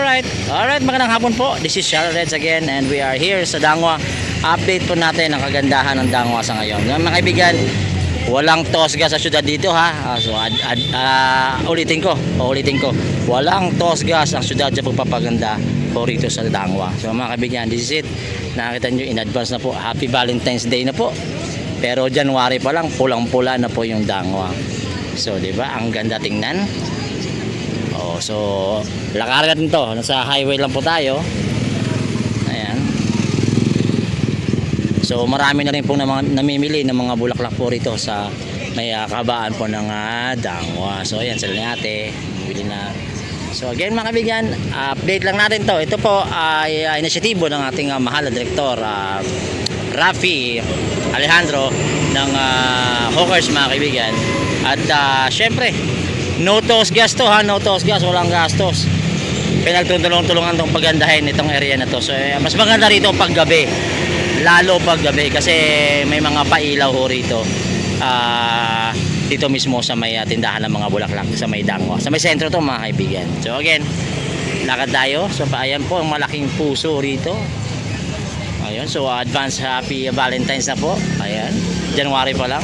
Alright, magandang hapon po. This is Charles Reds again and we are here sa Dangwa. Update po natin ang kagandahan ng Dangwa sa ngayon. Mga kaibigan, walang tosga sa syudad dito ha. Ulitin ko. Walang tosga ang syudad sa pagpapaganda po rito sa Dangwa. So mga kaibigan, this is it. Nakita nyo in advance na po. Happy Valentine's Day na po. Pero January pa lang, pulang-pula na po yung Dangwa. So, di ba? Ang ganda tingnan. Oh, so lakaran nito. Nasa highway lang po tayo. Ayan. So, marami na rin po namimili ng mga bulaklak po rito sa may kabaan po ng Dangwa. So, ayan, sila ni ate. Bili na. So, again mga kaibigan, update lang natin to. Ito po ay inisyatibo ng ating mahal na direktor, Rafi Alejandro ng Hawkers mga kaibigan. At syempre, no toss gas to ha, no toss gas, walang gastos. Pinagtulungan tong pagandahin itong area na to. So mas maganda rito pag gabi. Lalo pag gabi kasi may mga pailaw ho rito. Dito mismo sa may tindahan ng mga bulaklak sa may Dangwa. Sa may sentro to mga kaibigan. So again, lakad tayo. So ayan po ang malaking puso rito. Ayun, so advance happy Valentine's na po. Ayan, January pa lang.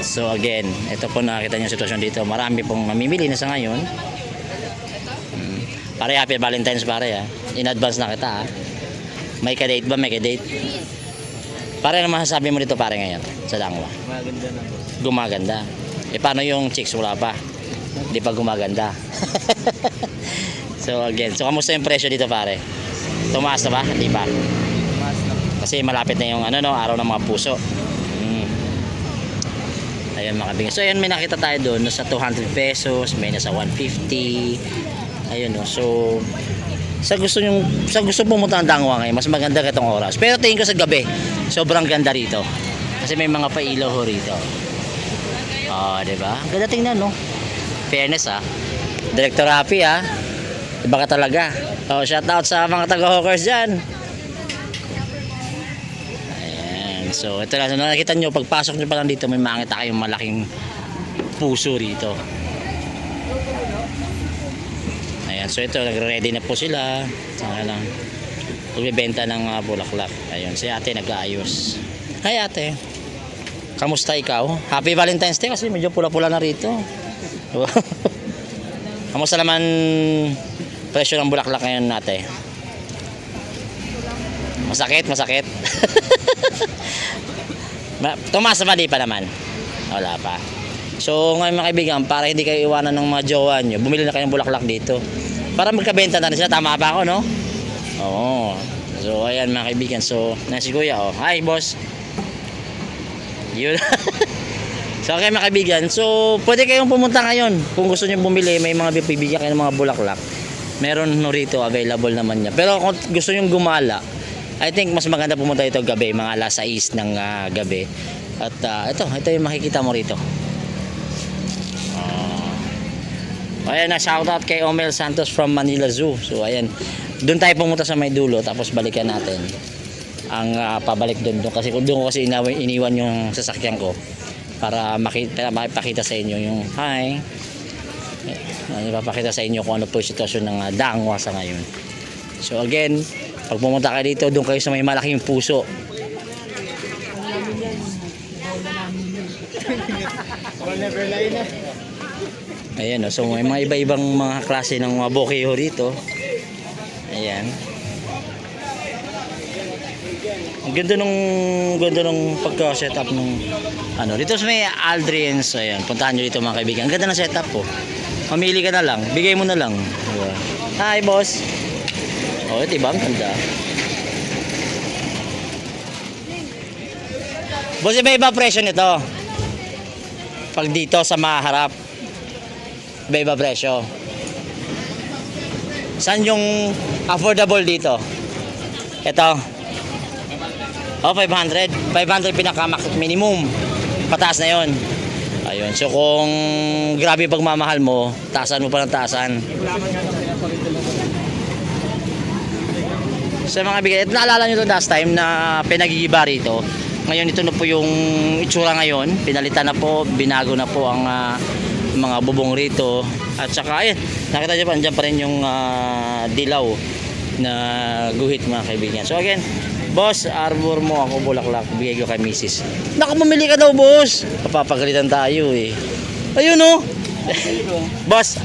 So again, ito po nakita niyo sitwasyon dito. Marami pong mamimili na sa ngayon. Pare, happy Valentine's pare ha. In advance na kita ha. May ka-date ba? May ka-date? Pare, ano masasabi mo dito pare ngayon sa Dangwa? Maganda na po. Gumaganda. Eh paano yung chicks? Wala pa. Hindi pa gumaganda. So again, so kamusta yung presyo dito pare? Tumaas na ba? Hindi pa. Mas na po. Kasi malapit na yung araw ng mga puso. Ayun mga kaibigan. So ayan, may nakita tayo doon nasa 200 pesos, may nasa 150. Ayun no. So sa gusto pumunta ng Dangwa ngayon, mas maganda ka itong oras. Pero tingin ko sa gabi, sobrang ganda rito. Kasi may mga pailaw ho rito. Di ba? Ganda tingnan no. Fairness ha. Director Rafi ha. Iba ka talaga. Shout out sa mga taga-hawkers diyan. So ito lang, nakikita nyo, pagpasok nyo pa lang dito may makita kayong malaking puso rito. Ayan, so ito nagre-ready na po sila. Saka lang magbebenta ng bulaklak. Ayun, si ate nag-aayos. Hi ate, kamusta ikaw? Happy Valentine's Day kasi medyo pula-pula na rito. Kamusta naman presyo ng bulaklak ngayon ate? Masakit? Tumaas na di pa naman? Wala pa. So ngayon mga kaibigan, para hindi kayo iwanan ng mga jowa nyo, bumili na kayong bulaklak dito para magkabenta na rin sila. Tama ba ako no? Oo. So ayan mga kaibigan. So si kuya oh. Hi boss. Yun. So okay mga kaibigan, so pwede kayong pumunta ngayon kung gusto nyo bumili. May mga bibigyan kayo ng mga bulaklak. Meron no rito, available naman niya. Pero kung gusto nyo gumala, I think mas maganda pumunta ito gabi, mga alas 6 ng gabi. At ito yung makikita mo rito. Ayan na, shoutout kay Omel Santos from Manila Zoo. So ayan, doon tayo pumunta sa may dulo, tapos balikan natin ang pabalik doon kasi doon ko kasi iniwan yung sasakyan ko para makipakita sa inyo yung hi. Ipapakita sa inyo kung ano po yung sitwasyon ng Dangwa sa ngayon. So again, pag pumunta kayo dito, doon kayo sa may malaking puso. Ayan, so may mga iba-ibang mga klase ng mga bouquet rito. Ayan. Ang ganda nung pagka-setup nung dito sa may Aldrians. Ayan, puntahan nyo dito mga kaibigan. Ang ganda ng setup po. Mamili ka na lang, bigay mo na lang. Diba? Hi boss. Oh, ito iba ang ganda. Boss, iba presyo nito. Pag dito sa maharap, iba presyo. Saan yung affordable dito? Ito. Oh, 500. 500 pinaka-max minimum. Pataas na yon. Ayun. So kung grabe pagmamahal mo, taasan mo pa ng taasan. Sa mga bigay, naalala nyo to last time na pinagigiba rito. Ngayon ito na po yung itsura ngayon. Pinalitan na po, binago na po ang mga bubong rito. At saka ayun, nakita nyo pa, andyan pa rin yung dilaw na guhit mga kaibigan. So again, boss, arbor mo ako bulaklak, bigay ko kay misis. Naku, mamili ka daw, boss. Papapagalitan tayo eh. Ayun oh. Boss,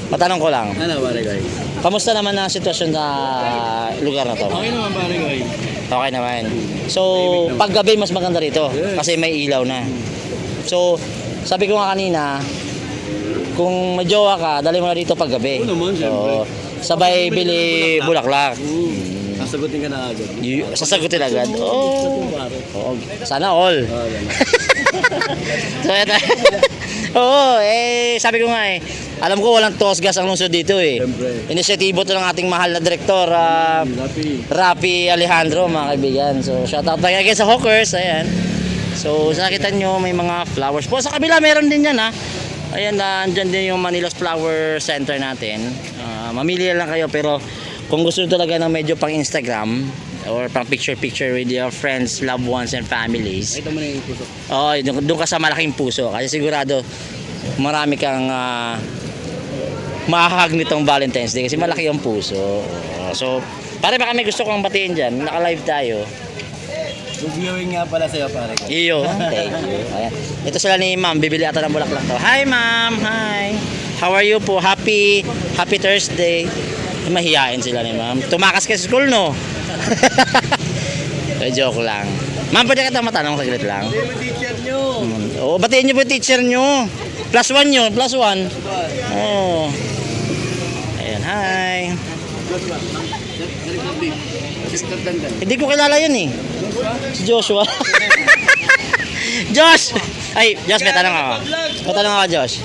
matanong ko lang. Ano pare guys? Kamusta naman ang sitwasyon sa lugar na to? Okay naman pare guys. Okay naman. So, paggabi mas maganda rito kasi may ilaw na. So, sabi ko nga kanina, kung may jowa ka, dali mo na dito paggabi. Oo naman, syempre. Sabay bili bulaklak. Sasagutin ka na agad. Sasagutin agad. Oh. Sana all. So, ito. Oo, sabi ko nga alam ko walang tosgas ang lungsod dito Siyempre. Inisyatibo to ng ating mahal na direktor, Rapi Alejandro, mga kaibigan. So, shout out tayo again sa Hawkers, ayan. So, nakita nyo may mga flowers po. Sa kabila meron din yan ha. Ayan, andyan din yung Manila's Flower Center natin. Mamili lang kayo, pero kung gusto nyo talaga ng medyo pang Instagram or pang picture-picture with your friends, loved ones, and families, Ito mo na yung puso. oo, doon ka sa malaking puso. Kasi sigurado, marami kang mahahag nitong Valentine's Day kasi malaki yung puso. So, pare baka may gusto kong batiin dyan. Naka-live tayo. Reviewing nga pala sa'yo pare guys. Iyo, thank you. Ayan. Ito sila ni ma'am, bibili ata ng bulaklak to. Hi ma'am, hi. How are you po? Happy Thursday. Mahihain sila ni ma'am. Tumakas ka sa school, no? Joke lang. Ma'am, pwede kita matanong saglit lang? Hindi mo teacher nyo. Oo, batiin niyo po yung teacher niyo. +1 yun, +1. Oo. Ayan, hi. Sister Dandan. Hindi ko kilala yun eh. Si Joshua. Josh! Ay, Josh, may tanong ako. May tanong ako, Josh.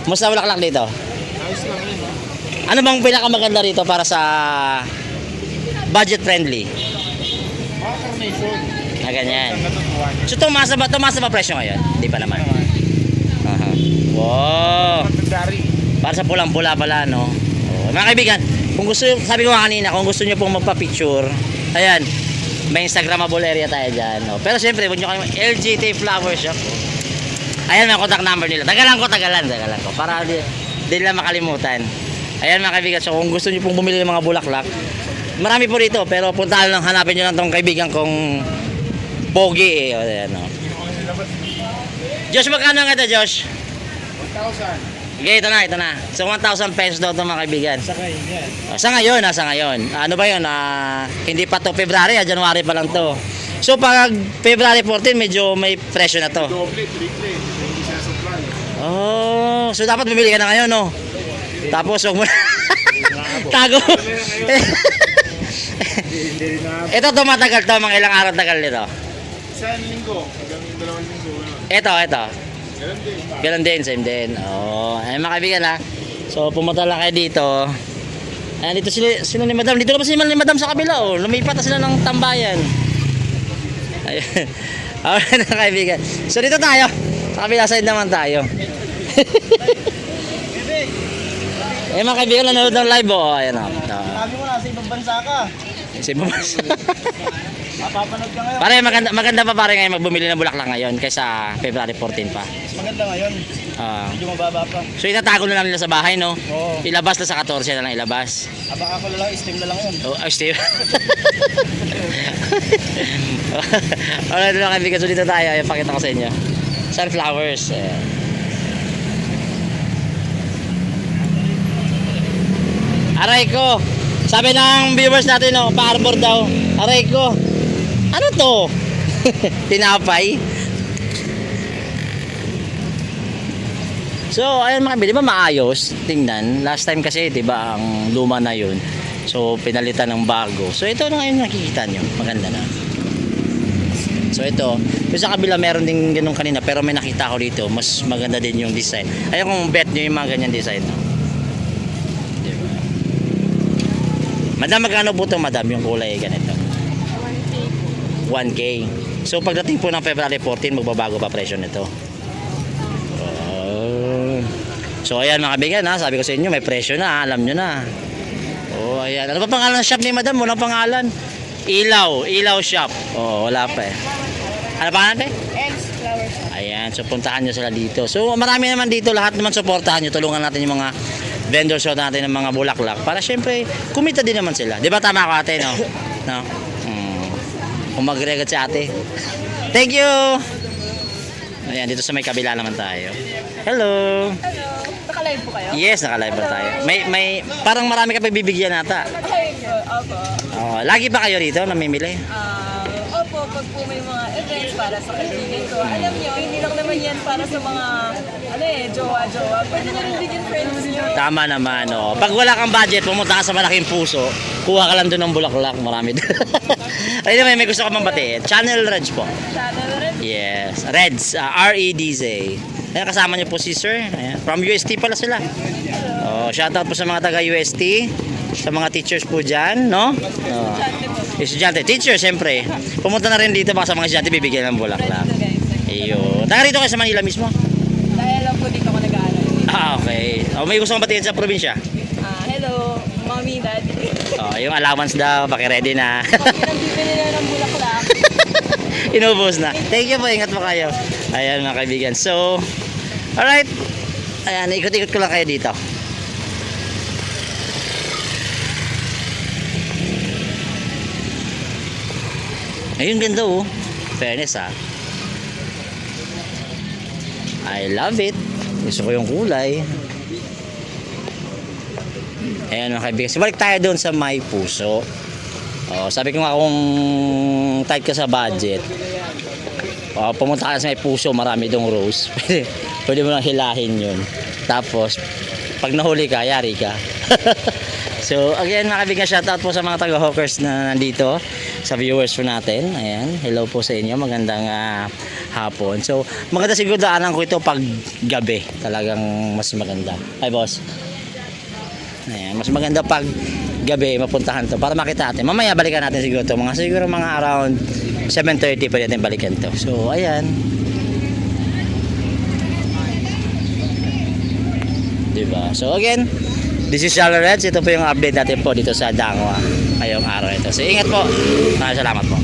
Musta bulaklak dito? Ano bang pinakamaganda rito para sa budget friendly? Ganyan. So, tumasa ba presyo ngayon? Hindi pa naman. Aha. Wow. Para sa pulang-pula pala, no? Oh, mga kaibigan, kung gusto, sabi ko nga kanina, kung gusto niyo pong magpa-picture, ayan, may Instagramable area tayo dyan. No? Pero siyempre, huwag nyo kayo LGT Flower Shop. Ayan, may contact number nila. Tagalan ko. Para di nila makalimutan. Ayan mga kaibigan, so kung gusto nyo pong bumili ng mga bulaklak, marami po rito, pero puntahan lang, hanapin nyo lang tong kaibigan kong Pogi O, ayan, no? Josh, magkano nga ito, Josh? 1,000. Okay, ito na. So, 1,000 pesos daw ito mga kaibigan. Sakay yan. Sa ngayon. Ano ba yun? Hindi pa to February, January pa lang to. So, pag February 14, medyo may presyo na to. Doble, triple. Hindi siya supply. Oh, so dapat bumili ka na ngayon, no? Tapos, huwag mo na. Tago. Hindi rin na. Ito, tumatagal to. Mga ilang araw tagal nito. Isang linggo. Hanggang 2 linggo. Ito. Ganun din. Ganun din, same din. Oh, ay mga kaibigan ha. So, pumunta lang kayo dito. Ayan, dito sila ni Madam. Dito na pa sila ni Madam sa kabila, oh. Lumipat na sila ng tambayan. Ayun. Alright mga kaibigan. So, dito tayo. Sa kabila side naman tayo. Mga kaibigan, nanonood ng live, oh. Ayan, oh. Sabi mo na, sa ibang bansa ka. Si Babas. Mapapanood ka ngayon. Pare, maganda pa pare ngayon magbumili ng bulaklak ngayon kaysa February 14 pa. Mas maganda ngayon. Medyo mababa pa. So, itatago na lang nila sa bahay, no? Oo. Ilabas na sa 14 na lang ilabas. Abang ako na lang, steam na lang yun. Oh, Steve. Alright mga kaibigan, so dito tayo. Ipakita ko sa inyo. Sunflowers. Ayan. Aray ko. Sabi ng viewers natin, no, pa-arbor daw. Aray ko. Ano to? Tinapay. So, ayun mga kaibigan, di ba maayos? Tingnan. Last time kasi, di ba, ang luma na yun. So, pinalitan ng bago. So, ito na ngayon nakikita nyo. Maganda na. So, ito. Sa kabila, meron din ganun kanina. Pero may nakita ko dito. Mas maganda din yung design. Ayun kung bet nyo yung mga ganyan design. No? Diba? Madam, magkano po ito, madam, yung kulay ganito? 1K. So, pagdating po ng February 14, magbabago pa presyo nito. So ayan mga kaibigan ha, sabi ko sa inyo may presyo na, alam nyo na. Oh ayan, ano ba pangalan ng shop ni madam? Walang pangalan. Ilaw Shop. Oh wala pa eh. Ano pangalan pe? Eggs Flower Shop. Ayan, Ayan, so puntahan nyo sila dito. So marami naman dito, lahat naman suportahan nyo. Tulungan natin yung mga vendors natin ng mga bulaklak para syempre kumita din naman sila. Di ba tama ako ate, no? No? Kung magregat si ate. Thank you! Ayan, dito sa may kabila naman tayo. Hello! Hello. Naka-live po kayo? Yes, naka-live pa tayo. May parang marami ka pagbibigyan nata. Ay, opo. Oh, lagi ba kayo rito namimili? Opo, pag po may mga events para sa kaibigan ko, alam niyo, hindi lang naman yan para sa mga, jowa-jowa. Pwede na rin bigyan friends niyo. Tama naman, oh. Pag wala kang budget, pumunta ka sa malaking puso, kuha ka lang doon ng bulaklak, marami doon. Ayun, may gusto ka bang batiin. Channel Reds po. Channel rin. Yes, Reds, R-E-D-Z. Ayan, kasama niyo po si Sir. Ayan. From UST pala sila. Oh, shoutout po sa mga taga UST, sa mga teachers po dyan, no? Oh. Channel po. Estudyante, teacher, siyempre. Pumunta na rin dito baka sa mga estudyante, bibigyan ng bulaklak. Friends to guys. Iyo. Taga rito kayo sa Manila mismo? Dahil lang po dito ako nag-aaral. Okay. Oh, may gusto kong batiin sa probinsya? Hello, mommy, daddy. Oh, yung allowance daw, paki-ready na. Pinag-bibili na ng bulaklak. Inubos na. Thank you po, ingat po kayo. Ayan mga kaibigan. So, alright. Ayan, ikot-ikot ko lang kayo dito. Ayun, ganda oh. Fairness ah. I love it. Gusto ko yung kulay. Ayan mga kaibigan. So, balik tayo doon sa may puso. Oh, sabi ko nga kung tight ka sa budget, pumunta ka sa may puso, marami dong rose. Pwede mo lang hilahin yun. Tapos, pag nahuli ka, yari ka. So, again mga kaibigan, shoutout po sa mga taga-hawkers na nandito, sa viewers po natin. Ayan, hello po sa inyo. Magandang hapon. So, maganda siguro daanan ko ito pag gabi. Talagang mas maganda. Ay, boss. Ayan, mas maganda pag gabi mapuntahan to para makita natin. Mamaya balikan natin siguro to. Siguro mga around 7:30 pwede natin balikan to. So, ayan. Diba? So, again, this is Channel Reds. Ito po yung update natin po dito sa Dangwa ngayong araw ito. So, ingat po. Maraming salamat po.